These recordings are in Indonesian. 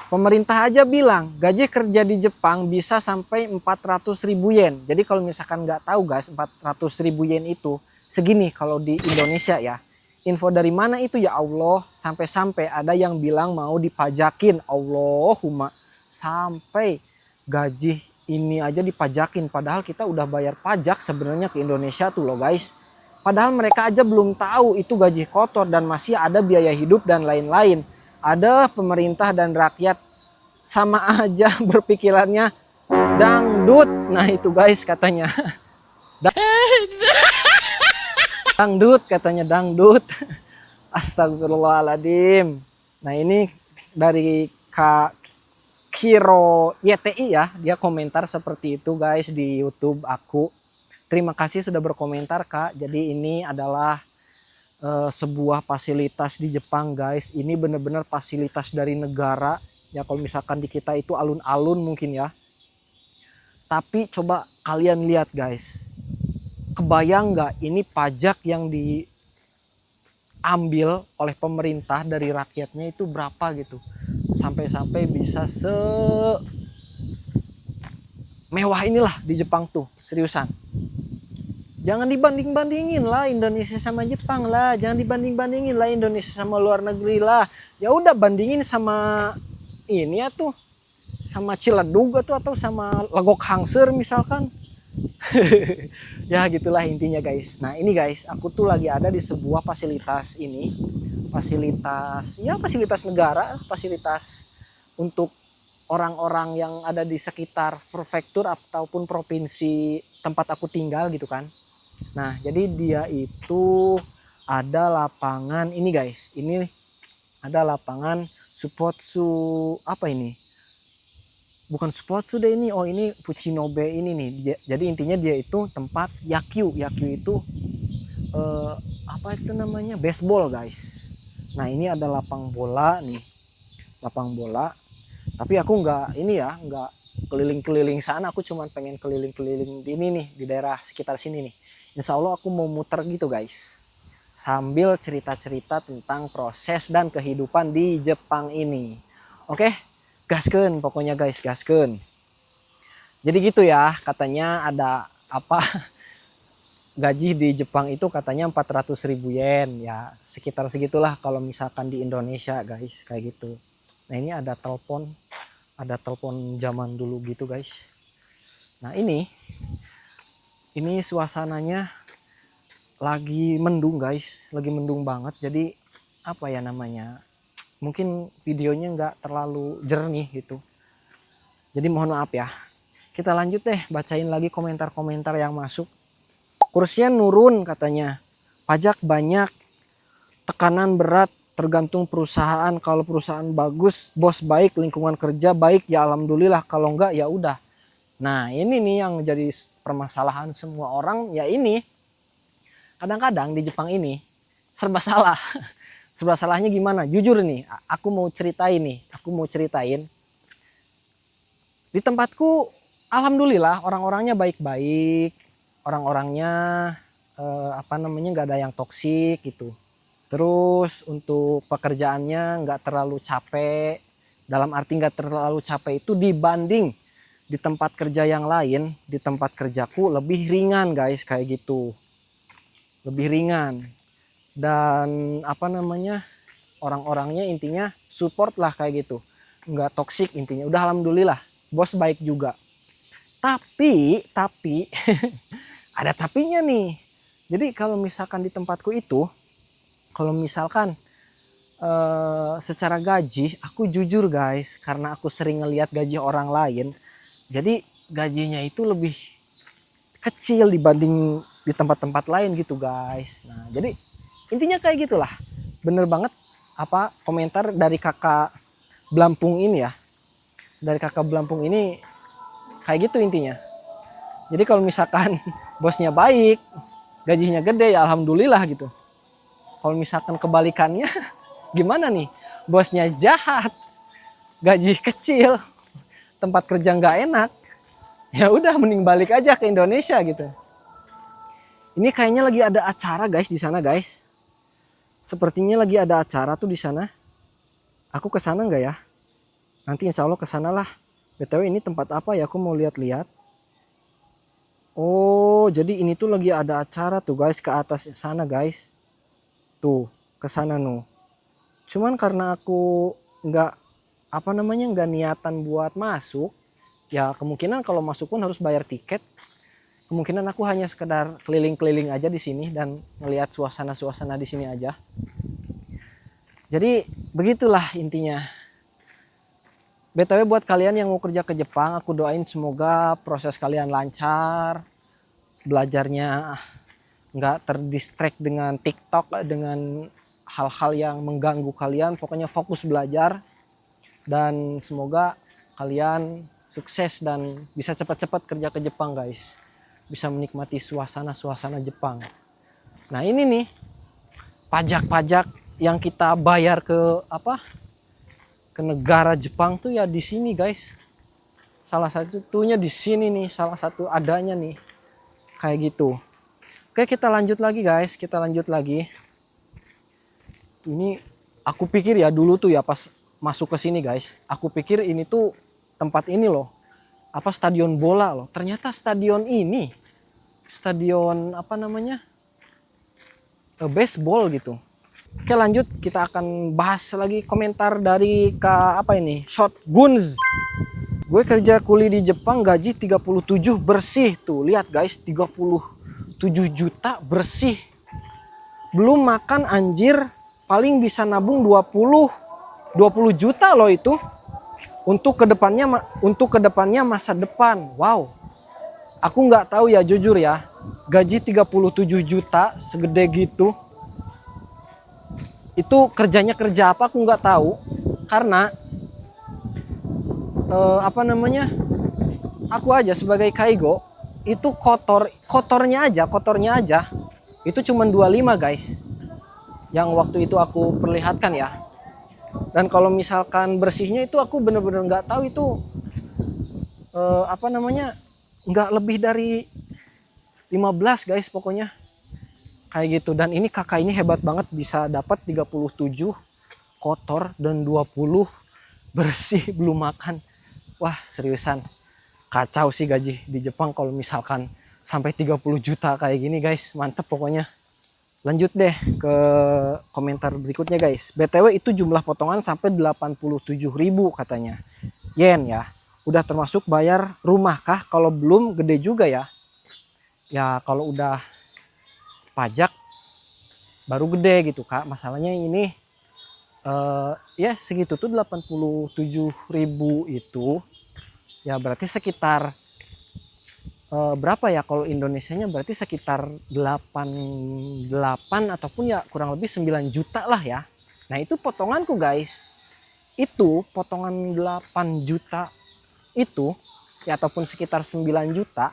Pemerintah aja bilang gaji kerja di Jepang bisa sampai 400.000 yen. Jadi kalau misalkan nggak tahu guys, 400.000 yen itu segini kalau di Indonesia ya. Info dari mana itu ya Allah? Sampai-sampai ada yang bilang mau dipajakin. Allahumma, sampai gaji ini aja dipajakin. Padahal kita udah bayar pajak sebenarnya ke Indonesia tuh loh guys. Padahal mereka aja belum tahu itu gaji kotor dan masih ada biaya hidup dan lain-lain. Ada pemerintah dan rakyat sama aja berpikirannya dangdut. Nah itu guys katanya dangdut, katanya dangdut. Astagfirullahaladzim. Nah ini dari Kak Kiro YTI ya, dia komentar seperti itu guys di YouTube aku. Terima kasih sudah berkomentar Kak. Jadi ini adalah sebuah fasilitas di Jepang guys. Ini benar-benar fasilitas dari negara ya. Kalau misalkan di kita itu alun-alun mungkin ya, tapi coba kalian lihat guys, kebayang nggak ini pajak yang diambil oleh pemerintah dari rakyatnya itu berapa gitu, sampai-sampai bisa mewah inilah di Jepang tuh, seriusan. Jangan dibanding-bandingin lah Indonesia sama Jepang lah. Jangan dibanding-bandingin lah Indonesia sama luar negeri lah. Ya udah bandingin sama ini ya tuh, sama Ciledug tuh, atau sama Legok Hangser misalkan. Ya gitulah intinya guys. Nah ini guys, aku tuh lagi ada di sebuah fasilitas ini. Fasilitas, ya fasilitas negara. Fasilitas untuk orang-orang yang ada di sekitar prefektur ataupun provinsi tempat aku tinggal gitu kan. Nah jadi dia itu ada lapangan ini guys, ini ada lapangan Supotsu, apa ini, bukan Supotsu deh ini, oh ini Fuchinobe ini nih. Jadi intinya dia itu tempat yakyu itu apa itu namanya, baseball guys. Nah ini ada lapang bola nih, lapang bola, tapi aku nggak ini ya, nggak keliling-keliling sana, aku cuma pengen keliling-keliling di ini nih, di daerah sekitar sini nih. Insya Allah aku mau muter gitu guys, sambil cerita-cerita tentang proses dan kehidupan di Jepang ini. Oke, gaskeun pokoknya guys, gaskeun. Jadi gitu ya, katanya ada apa, gaji di Jepang itu katanya 400.000 yen ya, sekitar segitulah kalau misalkan di Indonesia guys, kayak gitu. Nah ini ada telepon zaman dulu gitu guys. Nah ini suasananya lagi mendung guys, lagi mendung banget. Jadi apa ya namanya, mungkin videonya nggak terlalu jernih gitu, jadi mohon maaf ya. Kita lanjut deh, bacain lagi komentar-komentar yang masuk. Kursinya nurun katanya, pajak banyak, tekanan berat, tergantung perusahaan. Kalau perusahaan bagus, bos baik, lingkungan kerja baik, ya alhamdulillah. Kalau enggak ya udah. Nah ini nih yang jadi permasalahan semua orang ya. Ini kadang-kadang di Jepang ini serba salah. Serba salahnya gimana? Jujur nih, aku mau ceritain di tempatku alhamdulillah orang-orangnya baik-baik, orang-orangnya apa namanya, nggak ada yang toksik gitu. Terus untuk pekerjaannya nggak terlalu capek, dalam arti nggak terlalu capek itu dibanding di tempat kerja yang lain. Di tempat kerjaku lebih ringan guys, kayak gitu, lebih ringan. Dan apa namanya, orang-orangnya intinya support lah kayak gitu, nggak toksik intinya. Udah alhamdulillah, bos baik juga. Tapi ada tapinya nih. Jadi kalau misalkan di tempatku itu, kalau misalkan secara gaji, aku jujur guys, karena aku sering ngelihat gaji orang lain, jadi gajinya itu lebih kecil dibanding di tempat-tempat lain gitu guys. Nah jadi intinya kayak gitulah, bener banget apa komentar dari kakak Blampung ini ya, dari kakak Blampung ini kayak gitu intinya. Jadi kalau misalkan bosnya baik, gajinya gede, ya alhamdulillah gitu. Kalau misalkan kebalikannya gimana nih, bosnya jahat, gaji kecil, tempat kerja nggak enak, ya udah mending balik aja ke Indonesia gitu. Ini kayaknya lagi ada acara guys di sana guys. Sepertinya lagi ada acara tuh di sana. Aku ke sana nggak ya? Nanti insya Allah kesana lah. BTW ini tempat apa ya, aku mau lihat-lihat. Oh jadi ini tuh lagi ada acara tuh guys, ke atas sana guys. Tuh ke sana no. Cuman karena aku nggak nggak niatan buat masuk, ya kemungkinan kalau masuk pun harus bayar tiket. Kemungkinan aku hanya sekedar keliling-keliling aja di sini dan melihat suasana-suasana di sini aja. Jadi begitulah intinya. BTW buat kalian yang mau kerja ke Jepang, aku doain semoga proses kalian lancar, belajarnya nggak terdistract dengan TikTok, dengan hal-hal yang mengganggu kalian. Pokoknya fokus belajar dan semoga kalian sukses dan bisa cepat-cepat kerja ke Jepang guys, bisa menikmati suasana-suasana Jepang. Nah ini nih pajak-pajak yang kita bayar ke ke negara Jepang tuh ya di sini guys. Salah satunya di sini nih, salah satu adanya nih kayak gitu. Oke kita lanjut lagi guys, kita lanjut lagi. Ini aku pikir ya dulu tuh ya pas masuk ke sini guys, aku pikir ini tuh tempat ini loh, stadion bola loh. Ternyata stadion ini stadion baseball gitu. Oke lanjut, kita akan bahas lagi komentar dari Shot Guns. Gue kerja kuli di Jepang gaji 37 bersih. Tuh lihat guys, 37 juta bersih. Belum makan anjir, paling bisa nabung 20 juta loh itu. Untuk kedepannya masa depan. Wow. Aku nggak tahu ya jujur ya. Gaji 37 juta segede gitu. Itu kerjanya kerja apa aku nggak tahu, karena aku aja sebagai kaigo itu kotornya aja itu cuma 25 guys, yang waktu itu aku perlihatkan ya. Dan kalau misalkan bersihnya itu aku bener-bener nggak tahu itu nggak lebih dari 15 guys pokoknya kayak gitu. Dan ini kakak ini hebat banget bisa dapat 37 kotor dan 20 bersih belum makan. Wah seriusan kacau sih gaji di Jepang kalau misalkan sampai 30 juta kayak gini guys, mantep pokoknya. Lanjut deh ke komentar berikutnya guys. BTW itu jumlah potongan sampai 87.000 katanya yen ya. Udah termasuk bayar rumah kah? Kalau belum gede juga ya. Ya kalau udah pajak baru gede gitu kak. Masalahnya ini ya segitu tuh 87.000 itu ya berarti sekitar berapa ya kalau Indonesianya, berarti sekitar 88 ataupun ya kurang lebih 9 juta lah ya. Nah itu potonganku guys, itu potongan 8 juta itu ya ataupun sekitar 9 juta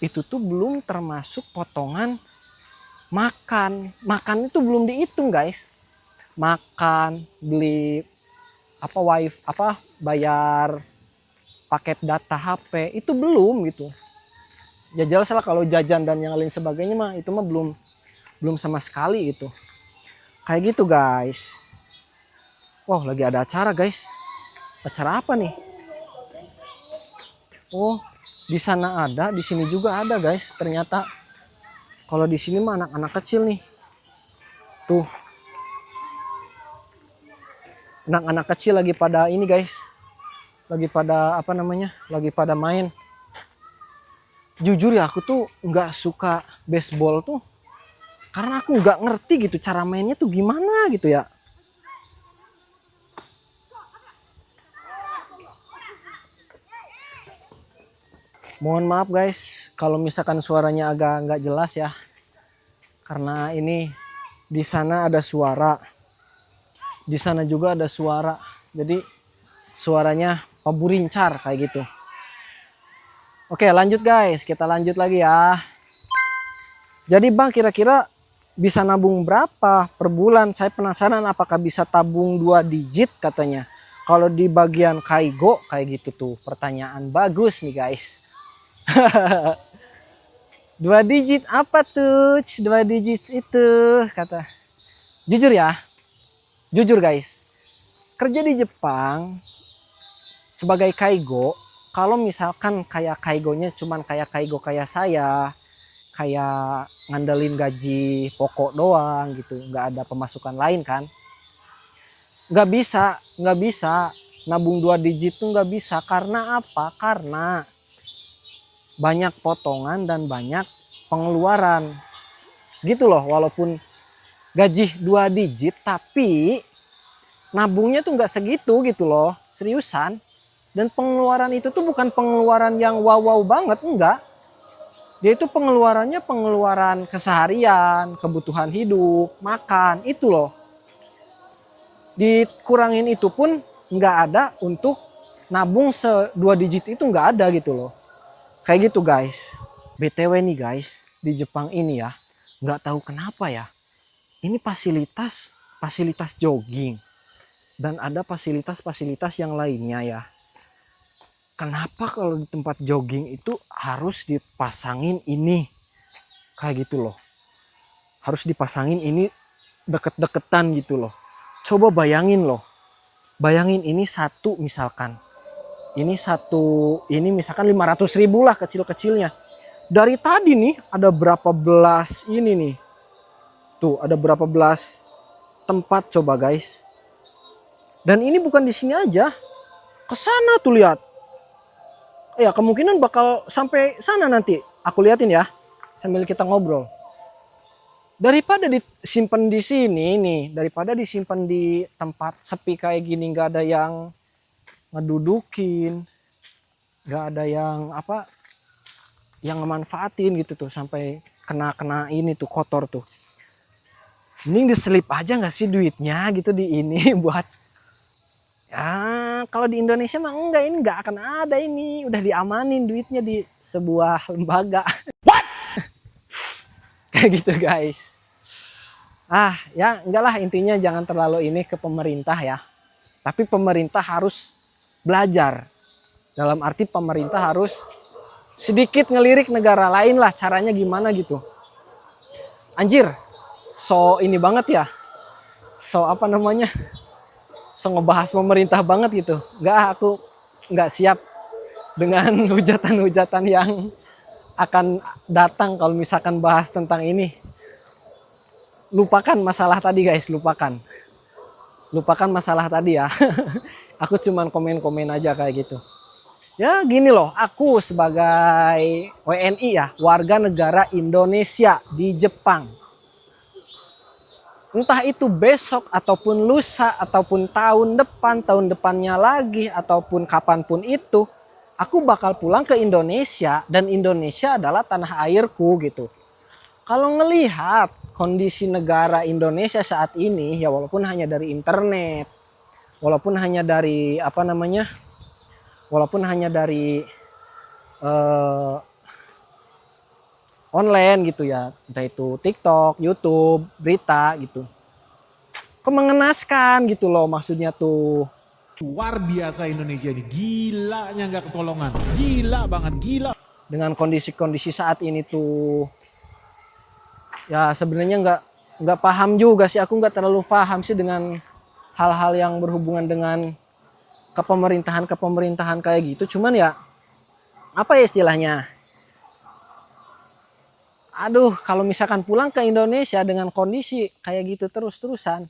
itu tuh belum termasuk potongan makan itu belum dihitung guys. Makan, beli bayar paket data HP itu belum gitu ya. Jelas lah kalau jajan dan yang lain sebagainya mah itu mah belum sama sekali itu kayak gitu guys. Wow lagi ada acara guys, acara apa nih? Oh di sana ada, di sini juga ada guys ternyata. Kalau di sini mah anak-anak kecil nih. Tuh. Anak-anak kecil lagi pada ini guys. Lagi pada lagi pada main. Jujur ya aku tuh nggak suka baseball tuh. Karena aku nggak ngerti gitu cara mainnya tuh gimana gitu ya. Mohon maaf guys kalau misalkan suaranya agak nggak jelas ya. Karena ini di sana ada suara. Di sana juga ada suara. Jadi suaranya paburincar kayak gitu. Oke lanjut guys, kita lanjut lagi ya. Jadi bang kira-kira bisa nabung berapa per bulan? Saya penasaran apakah bisa tabung 2 digit katanya. Kalau di bagian kaigo kayak gitu tuh. Pertanyaan bagus nih guys. 2 digit apa tuh? 2 digit itu kata. Jujur ya. Jujur guys. Kerja di Jepang sebagai kaigo, kalau misalkan kayak kaigonya cuman kayak kaigo kayak saya, kayak ngandelin gaji pokok doang gitu, nggak ada pemasukan lain kan, nggak bisa nabung 2 digit tuh nggak bisa. Karena apa? Karena banyak potongan dan banyak pengeluaran gitu loh. Walaupun gaji 2 digit tapi nabungnya tuh nggak segitu gitu loh, seriusan. Dan pengeluaran itu tuh bukan pengeluaran yang wow banget, enggak. Dia itu pengeluarannya pengeluaran keseharian, kebutuhan hidup, makan, itu loh. Dikurangin itu pun nggak ada untuk nabung 2 digit, itu nggak ada gitu loh. Kayak gitu guys. BTW nih guys, di Jepang ini ya, nggak tahu kenapa ya, ini fasilitas jogging dan ada fasilitas yang lainnya ya. Kenapa kalau di tempat jogging itu harus dipasangin ini kayak gitu loh, harus dipasangin ini deket-deketan gitu loh. Coba bayangin loh, bayangin ini satu misalkan, ini misalkan 500.000 lah kecil-kecilnya. Dari tadi nih ada berapa belas ini nih, tuh ada berapa belas tempat coba guys. Dan ini bukan di sini aja, ke sana tuh lihat. Ya kemungkinan bakal sampai sana nanti. Aku liatin ya sambil kita ngobrol. Daripada disimpan di sini nih, daripada disimpan di tempat sepi kayak gini, nggak ada yang ngedudukin, nggak ada yang apa, yang ngemanfaatin gitu tuh sampai kena ini tuh kotor tuh. Mending diselip aja nggak sih duitnya gitu di ini buat ya. Kalau di Indonesia mah enggak, ini nggak akan ada, ini udah diamanin duitnya di sebuah lembaga. What? Kayak gitu guys. Ya enggak lah, intinya jangan terlalu ini ke pemerintah ya. Tapi pemerintah harus belajar. Dalam arti pemerintah harus sedikit ngelirik negara lain lah, caranya gimana gitu. Anjir, so ini banget ya. So apa namanya? So ngebahas pemerintah banget gitu. Aku nggak siap dengan hujatan-hujatan yang akan datang kalau misalkan bahas tentang ini. Lupakan masalah tadi guys, lupakan masalah tadi ya. Aku cuman komen-komen aja kayak gitu. Ya gini loh, aku sebagai WNI ya, warga negara Indonesia di Jepang. Entah itu besok ataupun lusa ataupun tahun depannya lagi ataupun kapanpun itu, aku bakal pulang ke Indonesia dan Indonesia adalah tanah airku gitu. Kalau ngelihat kondisi negara Indonesia saat ini ya, walaupun hanya dari internet, walaupun hanya dari online gitu ya, entah itu TikTok, YouTube, berita gitu. Kok mengenaskan gitu loh, maksudnya tuh. Luar biasa Indonesia ini, gilanya nggak ketolongan, gila banget, gila. Dengan kondisi-kondisi saat ini tuh, ya sebenarnya nggak paham juga sih, aku nggak terlalu paham sih dengan hal-hal yang berhubungan dengan kepemerintahan kayak gitu. Cuman ya apa ya istilahnya, aduh kalau misalkan pulang ke Indonesia dengan kondisi kayak gitu terus-terusan,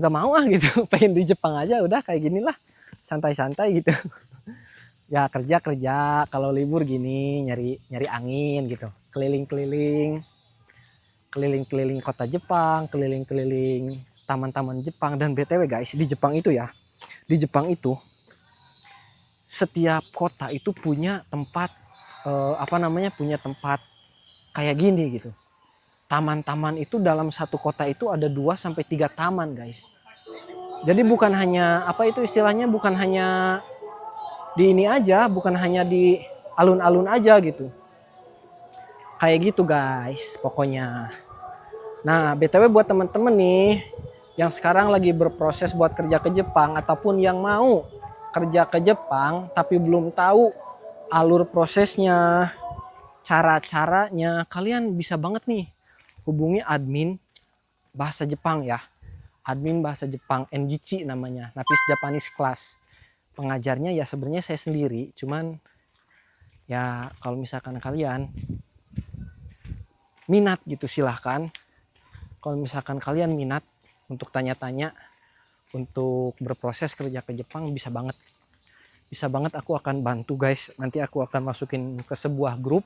nggak mau gitu. Pengen di Jepang aja udah kayak gini lah, santai-santai gitu. Ya kerja, kalau libur gini nyari angin gitu, keliling-keliling kota Jepang, keliling-keliling taman-taman Jepang. Dan BTW guys, di Jepang itu setiap kota itu punya tempat punya tempat kayak gini gitu. Taman-taman itu dalam satu kota itu ada 2 sampai 3 taman guys. Jadi bukan hanya bukan hanya di ini aja, bukan hanya di alun-alun aja gitu. Kayak gitu guys pokoknya. Nah BTW buat temen-temen nih yang sekarang lagi berproses buat kerja ke Jepang, ataupun yang mau kerja ke Jepang tapi belum tahu alur prosesnya, cara-caranya, kalian bisa banget nih hubungi admin bahasa Jepang ya. Admin bahasa Jepang, NGC namanya, Napis Japanese Class. pengajarnya ya sebenarnya saya sendiri, cuman ya kalau misalkan kalian minat gitu silahkan. Kalau misalkan kalian minat untuk tanya-tanya, untuk berproses kerja ke Jepang, bisa banget aku akan bantu guys. Nanti aku akan masukin ke sebuah grup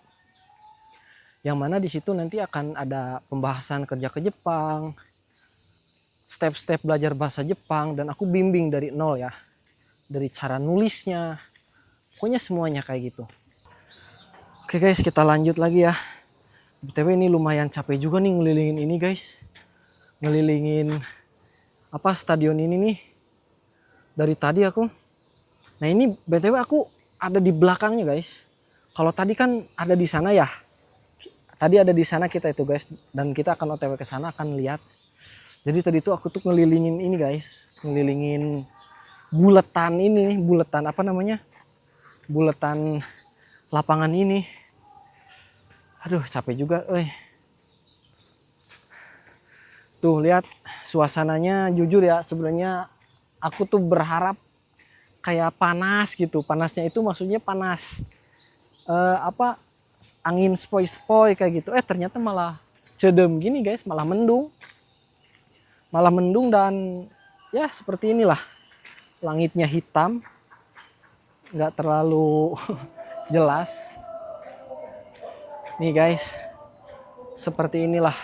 yang mana di situ nanti akan ada pembahasan kerja ke Jepang, step-step belajar bahasa Jepang, dan aku bimbing dari nol ya, dari cara nulisnya, pokoknya semuanya kayak gitu. Oke guys, kita lanjut lagi ya. BTW ini lumayan capek juga nih ngelilingin ini guys, ngelilingin apa stadion ini nih dari tadi aku. Nah ini BTW aku ada di belakangnya guys. Kalau tadi kan ada di sana ya, tadi ada di sana kita itu guys, dan kita akan OTW ke sana akan lihat. Jadi tadi tuh aku tuh ngelilingin ini guys, ngelilingin buletan ini, buletan apa namanya, buletan lapangan ini. Aduh capek juga, tuh lihat suasananya. Jujur ya, sebenarnya aku tuh berharap kayak panas gitu. Panasnya itu maksudnya panas apa, angin spoi-spoi kayak gitu. Ternyata malah cedem gini guys, malah mendung dan ya seperti inilah, langitnya hitam, nggak terlalu jelas nih guys. Seperti inilah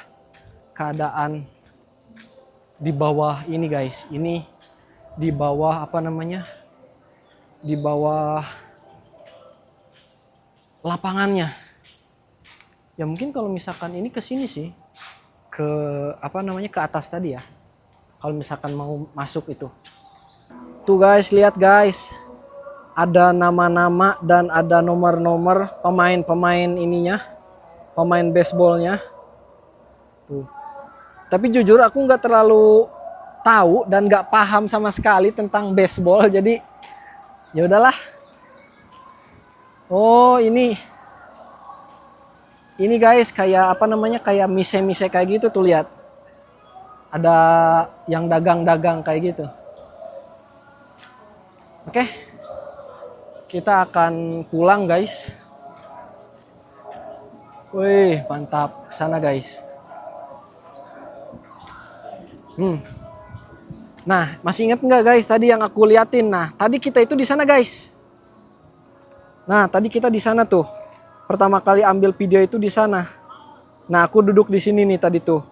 keadaan di bawah ini guys. Ini di bawah apa namanya, di bawah lapangannya ya. Mungkin kalau misalkan ini ke sini sih, ke apa namanya, ke atas tadi ya, kalau misalkan mau masuk itu. Tuh guys, lihat guys, ada nama-nama dan ada nomor-nomor pemain-pemain ininya, pemain baseballnya tuh. Tapi jujur aku nggak terlalu tahu dan nggak paham sama sekali tentang baseball, jadi ya udahlah. Oh ini guys, kayak apa namanya, kayak mise-mise kayak gitu tuh, lihat. Ada yang dagang-dagang kayak gitu. Oke. Kita akan pulang guys. Wih, mantap. Sana guys. Nah, masih ingat nggak guys tadi yang aku liatin? Nah, tadi kita itu di sana guys. Nah, tadi kita di sana tuh. Pertama kali ambil video itu di sana. Nah, aku duduk di sini nih tadi tuh.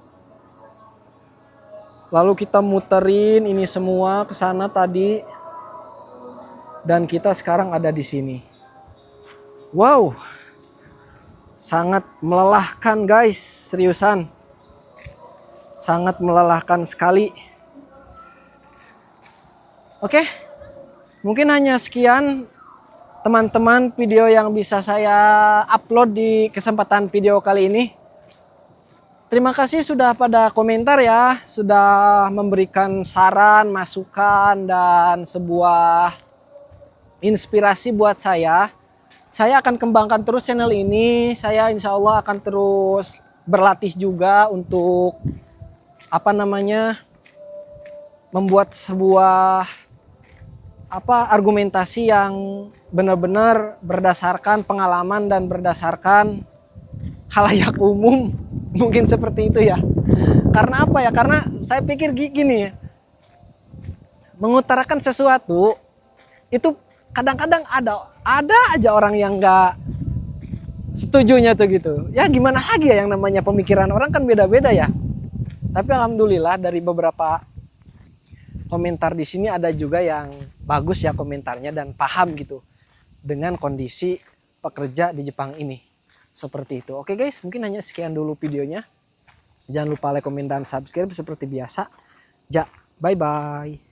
Lalu kita muterin ini semua ke sana tadi. Dan kita sekarang ada di sini. Wow. Sangat melelahkan guys, seriusan. Sangat melelahkan sekali. Oke. Mungkin hanya sekian teman-teman video yang bisa saya upload di kesempatan video kali ini. Terima kasih sudah pada komentar ya, sudah memberikan saran, masukan, dan sebuah inspirasi buat saya. Saya akan kembangkan terus channel ini. Saya insya Allah akan terus berlatih juga untuk apa namanya, membuat sebuah argumentasi yang benar-benar berdasarkan pengalaman dan berdasarkan halayak umum. Mungkin seperti itu ya. Karena apa ya? Karena saya pikir gini ya, mengutarakan sesuatu itu kadang-kadang ada aja orang yang nggak setujunya tuh gitu. Ya gimana lagi ya, yang namanya pemikiran orang kan beda-beda ya. Tapi alhamdulillah dari beberapa komentar di sini ada juga yang bagus ya komentarnya dan paham gitu dengan kondisi pekerja di Jepang ini. Seperti itu. Oke guys, mungkin hanya sekian dulu videonya. Jangan lupa like, komen, dan subscribe seperti biasa. Bye bye.